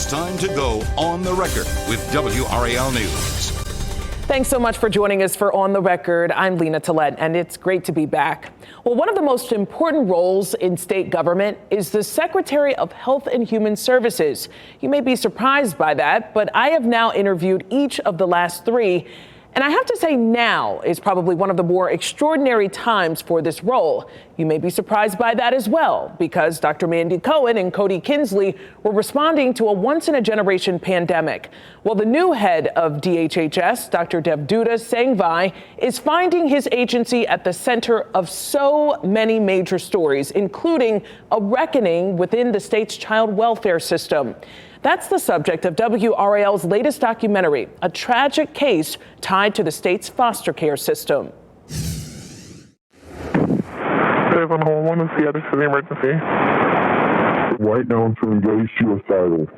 time to go on the record with WRAL News. Thanks so much for joining us for On the Record. I'm Lena, Tillett, and it's great to be back. Well, one of the most important roles in state government is the Secretary of Health and Human Services. You may be surprised by that, but I have now interviewed each of the last three. And I have to say now is probably one of the more extraordinary times for this role. You may be surprised by that as well, because Dr. Mandy Cohen and Cody Kinsley were responding to a once-in-a-generation pandemic. Well, the new head of DHHS, Dr. Devduta Sangvi, is finding his agency at the center of so many major stories, including a reckoning within the state's child welfare system. That's the subject of WRAL's latest documentary, a tragic case tied to the state's foster care system. 711 is the other for the emergency. Right now I'm to engage suicidal.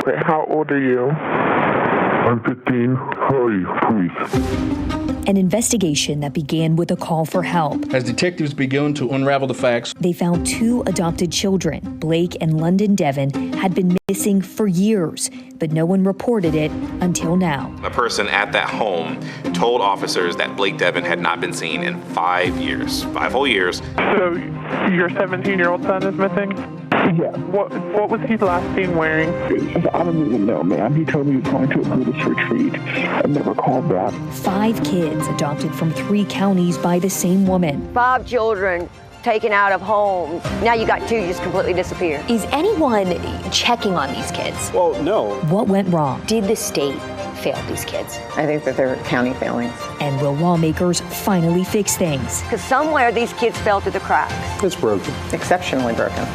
Okay, how old are you? I'm 15. Hurry, please. An investigation that began with a call for help. As detectives began to unravel the facts, they found two adopted children, Blake and London Devon, had been missing for years, but no one reported it until now. A person at that home told officers that Blake Devon had not been seen in 5 years, 5 whole years. So your 17-year-old son is missing? Yeah. What was he last seen wearing? I don't even know, man. He told me he was going to a Buddhist retreat and never called back. 5 kids adopted from 3 counties by the same woman. 5 children taken out of homes. Now you got 2 just completely disappear. Is anyone checking on these kids? Well, no. What went wrong? Did the state fail these kids? I think that they're county failings. And will lawmakers finally fix things? Because somewhere these kids fell through the cracks. It's broken. Exceptionally broken.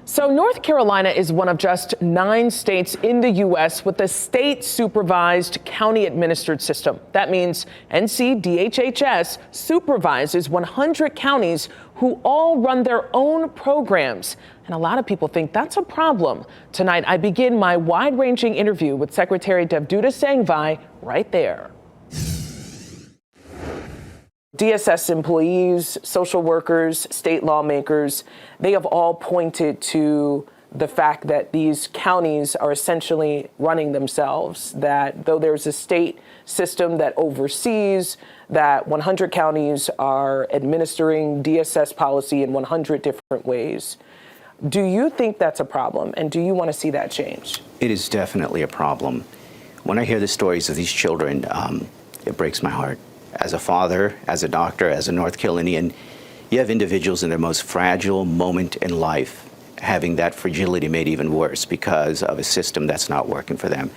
So North Carolina is one of just 9 states in the U.S. with a state-supervised, county-administered system. That means NCDHHS supervises 100 counties who all run their own programs. And a lot of people think that's a problem. Tonight, I begin my wide-ranging interview with Secretary Devduta Sangvi right there. DSS employees, social workers, state lawmakers, they have all pointed to the fact that these counties are essentially running themselves, that though there's a state system that oversees, that 100 counties are administering DSS policy in 100 different ways. Do you think that's a problem, and do you want to see that change? It is definitely a problem. When I hear the stories of these children, it breaks my heart. As a father, as a doctor, as a North Carolinian, you have individuals in their most fragile moment in life having that fragility made even worse because of a system that's not working for them.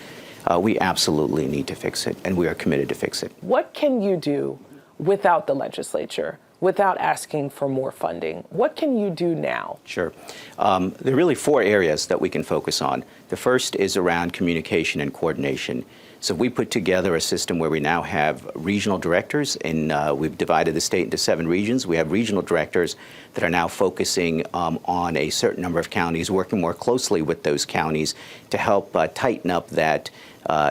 We absolutely need to fix it, and we are committed to fix it. What can you do without the legislature, without asking for more funding? What can you do now? Sure. There are really 4 areas that we can focus on. The first is around communication and coordination. So we put together a system where we now have regional directors, and we've divided the state into 7 regions. We have regional directors that are now focusing on a certain number of counties, working more closely with those counties to help tighten up that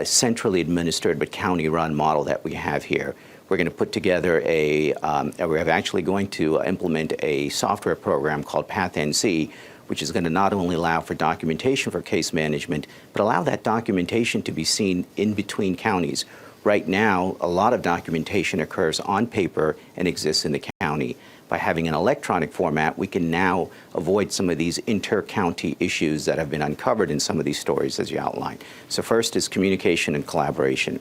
centrally administered but county-run model that we have here. We're going to put together we're actually going to implement a software program called PathNC, which is going to not only allow for documentation for case management, but allow that documentation to be seen in between counties. Right now, a lot of documentation occurs on paper and exists in the county. By having an electronic format, we can now avoid some of these inter-county issues that have been uncovered in some of these stories, as you outlined. So first is communication and collaboration.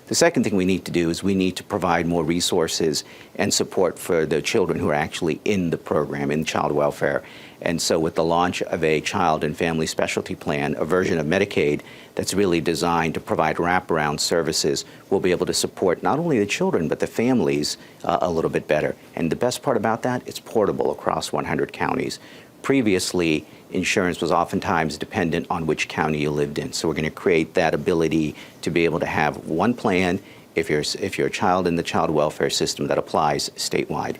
The second thing we need to do is we need to provide more resources and support for the children who are actually in the program, in child welfare. And so with the launch of a child and family specialty plan, a version of Medicaid that's really designed to provide wraparound services, we'll be able to support not only the children, but the families a little bit better. And the best part about that, it's portable across 100 counties. Previously, insurance was oftentimes dependent on which county you lived in. So we're going to create that ability to be able to have one plan if you're a child in the child welfare system that applies statewide.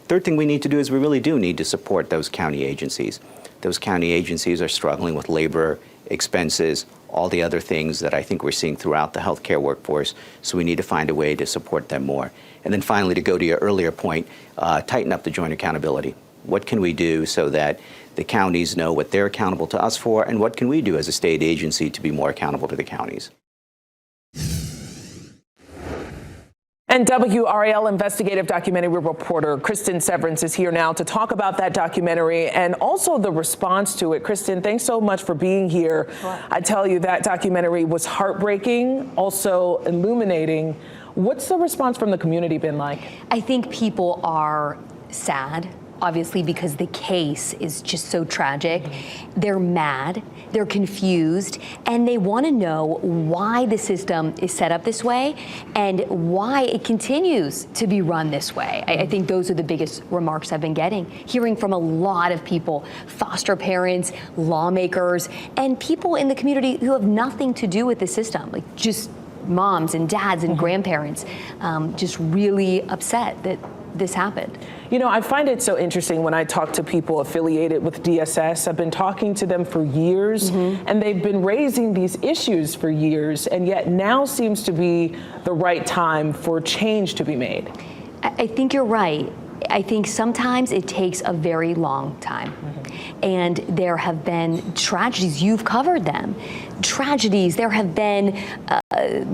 Third thing we need to do is we really do need to support those county agencies. Those county agencies are struggling with labor, expenses, all the other things that I think we're seeing throughout the healthcare workforce. So we need to find a way to support them more. And then finally, to go to your earlier point, tighten up the joint accountability. What can we do so that the counties know what they're accountable to us for, and what can we do as a state agency to be more accountable to the counties. And WRAL investigative documentary reporter Cristin Severance is here now to talk about that documentary and also the response to it. Cristin, thanks so much for being here. Sure. I tell you, that documentary was heartbreaking, also illuminating. What's the response from the community been like? I think people are sad, obviously, because the case is just so tragic. They're mad, they're confused, and they want to know why the system is set up this way and why it continues to be run this way. I think those are the biggest remarks I've been getting, hearing from a lot of people, foster parents, lawmakers, and people in the community who have nothing to do with the system, like just moms and dads and grandparents, just really upset that this happened. You know, I find it so interesting when I talk to people affiliated with DSS. I've been talking to them for years, and they've been raising these issues for years, and yet now seems to be the right time for change to be made. I think you're right. I think sometimes it takes a very long time. And there have been tragedies, you've covered them. Tragedies, there have been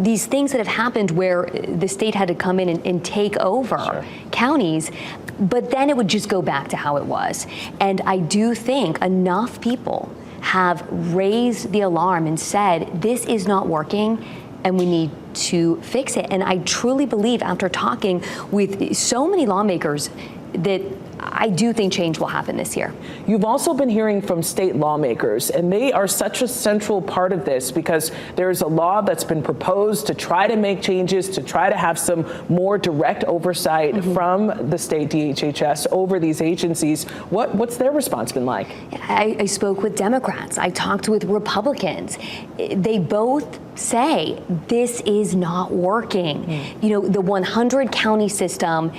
these things that have happened where the state had to come in and take over counties, but then it would just go back to how it was. And I do think enough people have raised the alarm and said, this is not working and we need to fix it. And I truly believe, after talking with so many lawmakers, that I do think change will happen this year. You've also been hearing from state lawmakers, and they are such a central part of this because there's a law that's been proposed to try to make changes, to try to have some more direct oversight from the state DHHS over these agencies. What's their response been like? I spoke with Democrats. I talked with Republicans. They both say this is not working. You know, the 100 county system,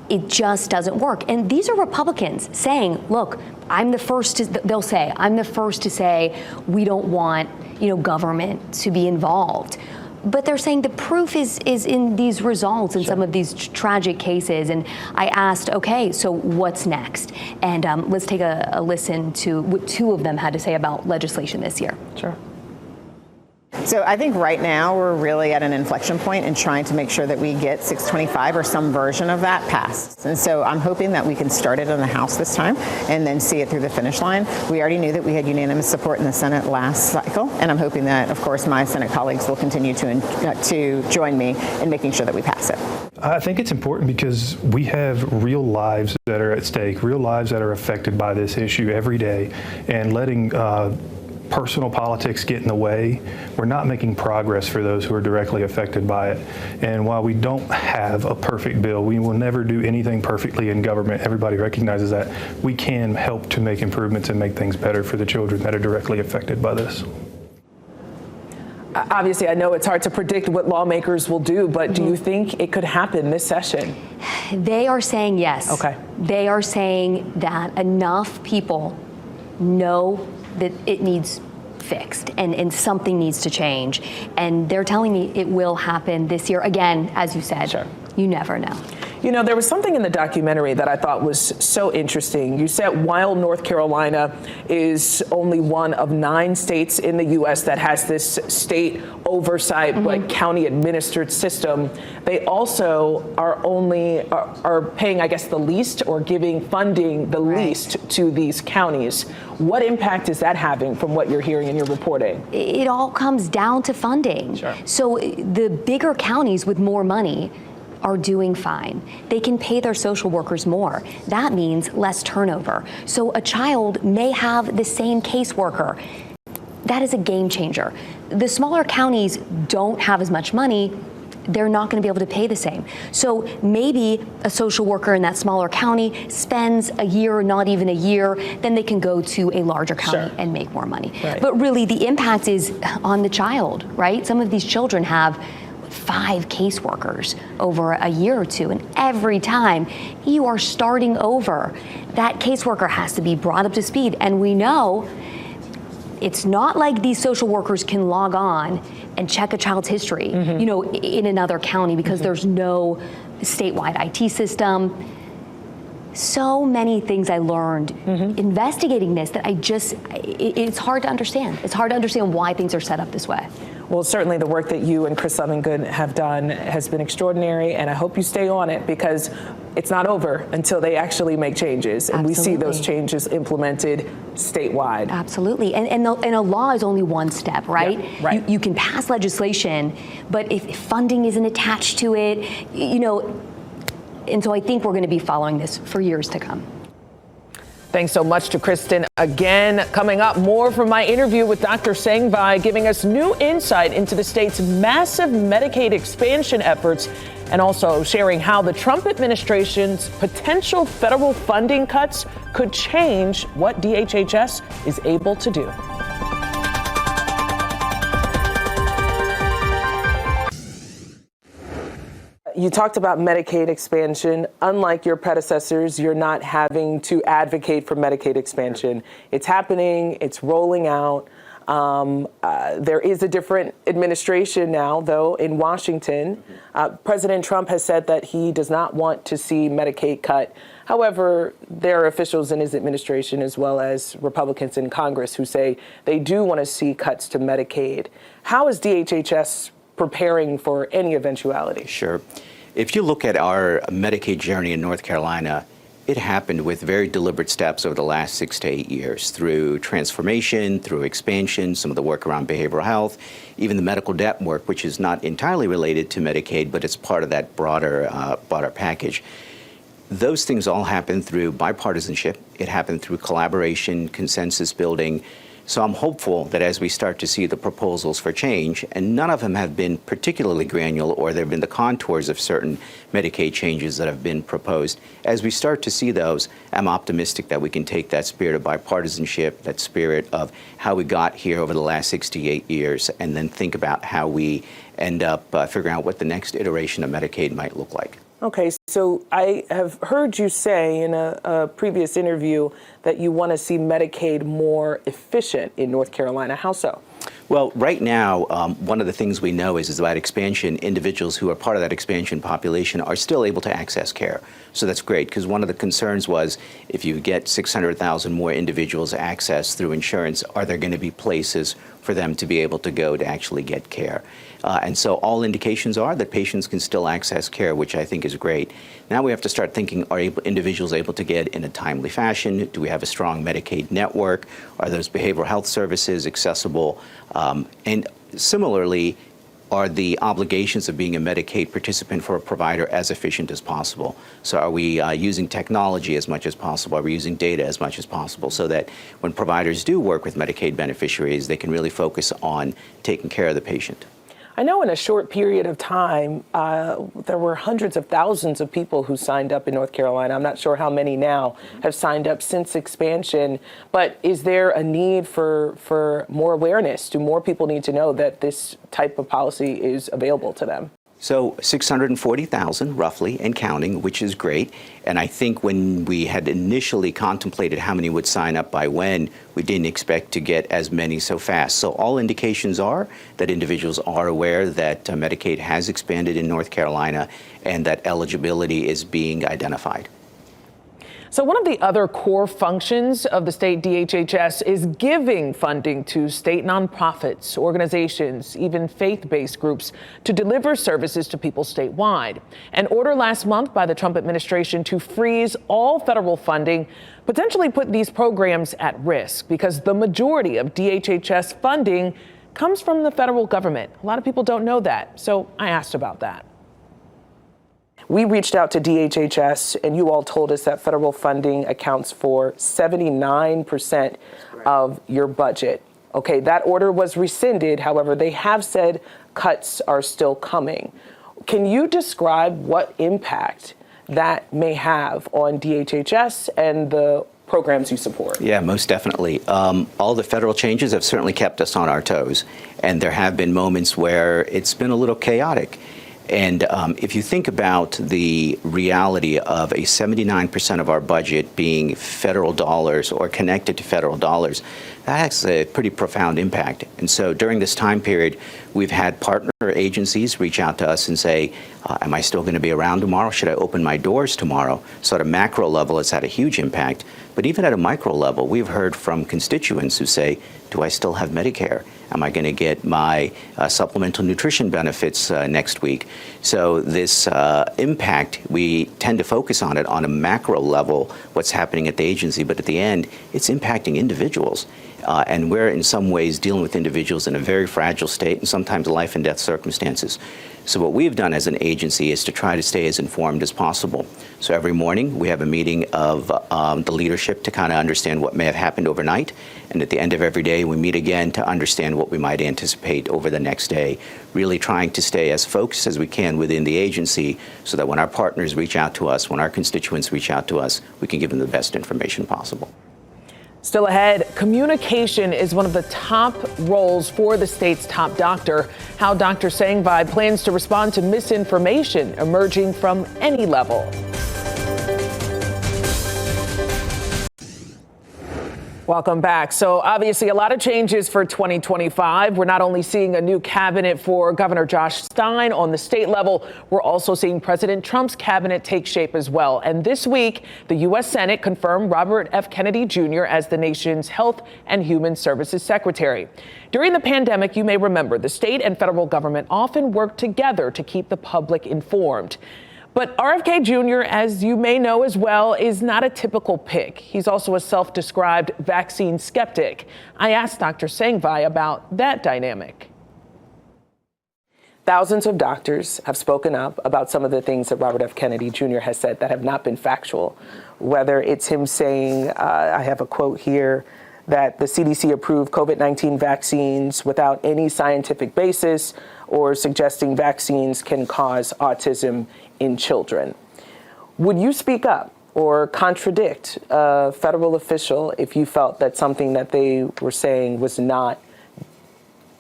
it just doesn't work. And these are Republicans saying, look, I'm the first to, they'll say, I'm the first to say we don't want, government to be involved. But they're saying the proof is in these results in some of these tragic cases. And I asked, okay, so what's next? And let's take a listen to what two of them had to say about legislation this year. Sure. So I think right now we're really at an inflection point in trying to make sure that we get 625 or some version of that passed. And so I'm hoping that we can start it in the House this time and then see it through the finish line. We already knew that we had unanimous support in the Senate last cycle, and I'm hoping that, of course, my Senate colleagues will continue to join me in making sure that we pass it. I think it's important because we have real lives that are at stake, real lives that are affected by this issue every day, and letting personal politics get in the way, we're not making progress for those who are directly affected by it. And while we don't have a perfect bill, we will never do anything perfectly in government. Everybody recognizes that. We can help to make improvements and make things better for the children that are directly affected by this. Obviously, I know it's hard to predict what lawmakers will do, but do you think it could happen this session? They are saying yes. Okay. They are saying that enough people know that it needs fixed and something needs to change. And they're telling me it will happen this year. Again, as you said, you never know. You know, there was something in the documentary that I thought was so interesting. You said while North Carolina is only one of 9 states in the U.S. that has this state oversight, like county administered system, they also are paying, I guess, the least or giving funding the least to these counties. What impact is that having from what you're hearing in your reporting? It all comes down to funding. So the bigger counties with more money are doing fine. They can pay their social workers more. That means less turnover. So a child may have the same caseworker. That is a game changer. The smaller counties don't have as much money. They're not going to be able to pay the same. So maybe a social worker in that smaller county spends a year, not even a year, then they can go to a larger county and make more money. But really the impact is on the child, right? Some of these children have 5 caseworkers over a year or two, and every time you are starting over, that caseworker has to be brought up to speed. And we know it's not like these social workers can log on and check a child's history, in another county because there's no statewide IT system. so many things I learned investigating this that it's hard to understand. It's hard to understand why things are set up this way. Well, certainly the work that you and Chris Good have done has been extraordinary, and I hope you stay on it because it's not over until they actually make changes, and we see those changes implemented statewide. Absolutely, and a law is only one step, right? Yeah, right. You can pass legislation, but if funding isn't attached to it, and so I think we're going to be following this for years to come. Thanks so much to Cristin. Again, coming up, more from my interview with Dr. Sangvi, giving us new insight into the state's massive Medicaid expansion efforts, and also sharing how the Trump administration's potential federal funding cuts could change what DHHS is able to do. You talked about Medicaid expansion. Unlike your predecessors, you're not having to advocate for Medicaid expansion. It's happening. It's rolling out. There is a different administration now, though, in Washington. President Trump has said that he does not want to see Medicaid cut. However, there are officials in his administration as well as Republicans in Congress who say they do want to see cuts to Medicaid. How is DHHS preparing for any eventuality? Sure. If you look at our Medicaid journey in North Carolina, it happened with very deliberate steps over the last 6 to 8 years through transformation, through expansion, some of the work around behavioral health, even the medical debt work, which is not entirely related to Medicaid, but it's part of that broader package. Those things all happened through bipartisanship. It happened through collaboration, consensus building. So I'm hopeful that as we start to see the proposals for change, and none of them have been particularly granular, or there have been the contours of certain Medicaid changes that have been proposed. As we start to see those, I'm optimistic that we can take that spirit of bipartisanship, that spirit of how we got here over the last 68 years, and then think about how we end up figuring out what the next iteration of Medicaid might look like. Okay, so I have heard you say in a previous interview that you want to see Medicaid more efficient in North Carolina. How so? Well, right now, one of the things we know is about expansion. Individuals who are part of that expansion population are still able to access care. So that's great, because one of the concerns was if you get 600,000 more individuals access through insurance, are there going to be places for them to be able to go to actually get care? And so all indications are that patients can still access care, which I think is great. Now we have to start thinking, are individuals able to get in a timely fashion? Do we have a strong Medicaid network? Are those behavioral health services accessible? And similarly, are the obligations of being a Medicaid participant for a provider as efficient as possible? So are we using technology as much as possible? Are we using data as much as possible so that when providers do work with Medicaid beneficiaries, they can really focus on taking care of the patient? I know in a short period of time, there were hundreds of thousands of people who signed up in North Carolina. I'm not sure how many now have signed up since expansion, but is there a need for more awareness? Do more people need to know that this type of policy is available to them? So 640,000 roughly and counting, which is great. And I think when we had initially contemplated how many would sign up by when, we didn't expect to get as many so fast. So all indications are that individuals are aware that Medicaid has expanded in North Carolina and that eligibility is being identified. So one of the other core functions of the state DHHS is giving funding to state nonprofits, organizations, even faith-based groups to deliver services to people statewide. An order last month by the Trump administration to freeze all federal funding potentially put these programs at risk because the majority of DHHS funding comes from the federal government. A lot of people don't know that, so I asked about that. We reached out to DHHS, and you all told us that federal funding accounts for 79% of your budget. Okay, that order was rescinded. However, they have said cuts are still coming. Can you describe what impact that may have on DHHS and the programs you support? Yeah, most definitely. All the federal changes have certainly kept us on our toes, and there have been moments where it's been a little chaotic. And if you think about the reality of a 79% of our budget being federal dollars or connected to federal dollars, that has a pretty profound impact. And so during this time period, we've had partner agencies reach out to us and say, am I still going to be around tomorrow? Should I open my doors tomorrow? So at a macro level, it's had a huge impact. But even at a micro level, we've heard from constituents who say, do I still have Medicare? Am I going to get my supplemental nutrition benefits next week? So this impact, we tend to focus on it on a macro level, what's happening at the agency, but at the end, it's impacting individuals. And we're in some ways dealing with individuals in a very fragile state and sometimes life and death circumstances. So what we've done as an agency is to try to stay as informed as possible. So every morning we have a meeting of the leadership to kind of understand what may have happened overnight. And at the end of every day, we meet again to understand what we might anticipate over the next day, really trying to stay as focused as we can within the agency so that when our partners reach out to us, when our constituents reach out to us, we can give them the best information possible. Still ahead, communication is one of the top roles for the state's top doctor. How Dr. Sangvi plans to respond to misinformation emerging from any level. Welcome back. So obviously a lot of changes for 2025. We're not only seeing a new cabinet for Governor Josh Stein on the state level, we're also seeing President Trump's cabinet take shape as well. And this week, the U.S. Senate confirmed Robert F. Kennedy Jr. as the nation's Health and Human Services Secretary. During the pandemic, you may remember the state and federal government often worked together to keep the public informed. But RFK Jr., as you may know as well, is not a typical pick. He's also a self-described vaccine skeptic. I asked Dr. Sangvi about that dynamic. Thousands of doctors have spoken up about some of the things that Robert F. Kennedy Jr. has said that have not been factual, whether it's him saying, I have a quote here, that the CDC approved COVID-19 vaccines without any scientific basis, or suggesting vaccines can cause autism in children. Would you speak up or contradict a federal official if you felt that something that they were saying was not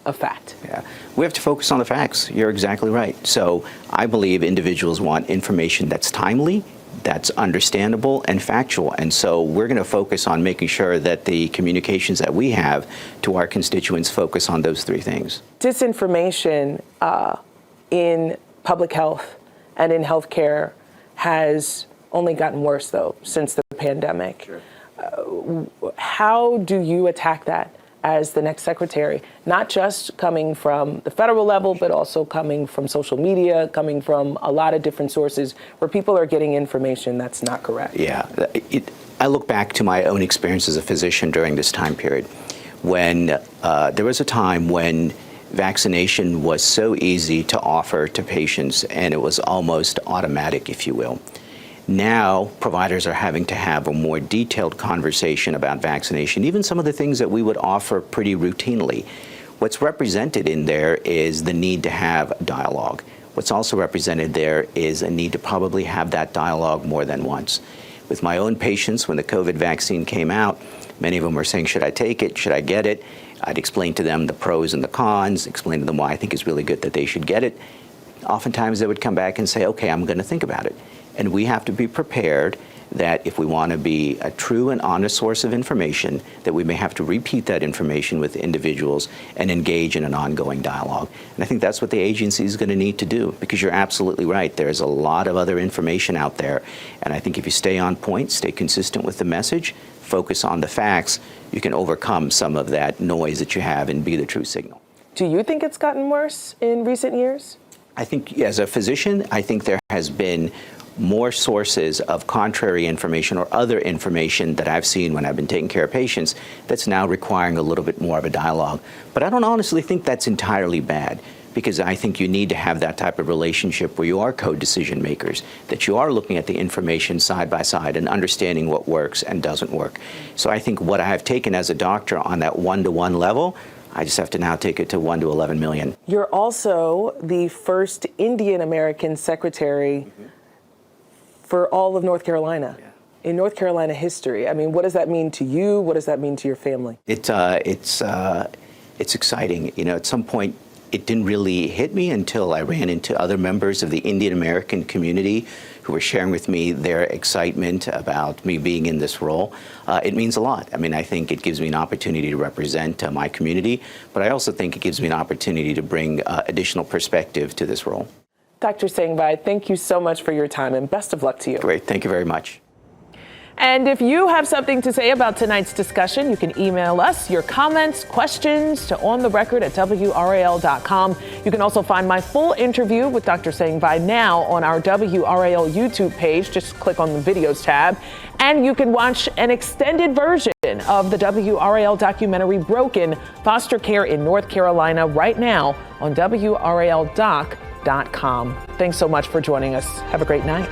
a fact? Yeah, we have to focus on the facts. You're exactly right. So I believe individuals want information that's timely, that's understandable and factual. And so we're going to focus on making sure that the communications that we have to our constituents focus on those three things. Disinformation in public health and in healthcare has only gotten worse, though, since the pandemic. Sure. How do you attack that as the next secretary, not just coming from the federal level, but also coming from social media, coming from a lot of different sources where people are getting information that's not correct? Yeah, I look back to my own experience as a physician during this time period when there was a time when vaccination was so easy to offer to patients and it was almost automatic, if you will. Now, providers are having to have a more detailed conversation about vaccination, even some of the things that we would offer pretty routinely. What's represented in there is the need to have dialogue. What's also represented there is a need to probably have that dialogue more than once. With my own patients, when the COVID vaccine came out, many of them were saying, should I take it? Should I get it? I'd explain to them the pros and the cons, explain to them why I think it's really good that they should get it. Oftentimes they would come back and say, okay, I'm going to think about it. And we have to be prepared that if we want to be a true and honest source of information, that we may have to repeat that information with individuals and engage in an ongoing dialogue. And I think that's what the agency is going to need to do, because you're absolutely right. There's a lot of other information out there. And I think if you stay on point, stay consistent with the message, focus on the facts, you can overcome some of that noise that you have and be the true signal. Do you think it's gotten worse in recent years? I think as a physician, I think there has been more sources of contrary information or other information that I've seen when I've been taking care of patients that's now requiring a little bit more of a dialogue. But I don't honestly think that's entirely bad, because I think you need to have that type of relationship where you are co-decision makers, that you are looking at the information side by side and understanding what works and doesn't work. So I think what I have taken as a doctor on that one-to-one level, I just have to now take it to 1 to 11 million. You're also the first Indian American secretary for all of North Carolina, in North Carolina history. I mean, what does that mean to you? What does that mean to your family? It's exciting. You know, at some point, it didn't really hit me until I ran into other members of the Indian American community who were sharing with me their excitement about me being in this role. It means a lot. I mean, I think it gives me an opportunity to represent my community, but I also think it gives me an opportunity to bring additional perspective to this role. Dr. Sanghvi, thank you so much for your time and best of luck to you. Great. Thank you very much. And if you have something to say about tonight's discussion, you can email us your comments, questions to ontherecord@WRAL.com. You can also find my full interview with Dr. Sanghvi now on our WRAL YouTube page. Just click on the videos tab. And you can watch an extended version of the WRAL documentary Broken, Foster Care in North Carolina right now on WRALdoc.com. Thanks so much for joining us. Have a great night.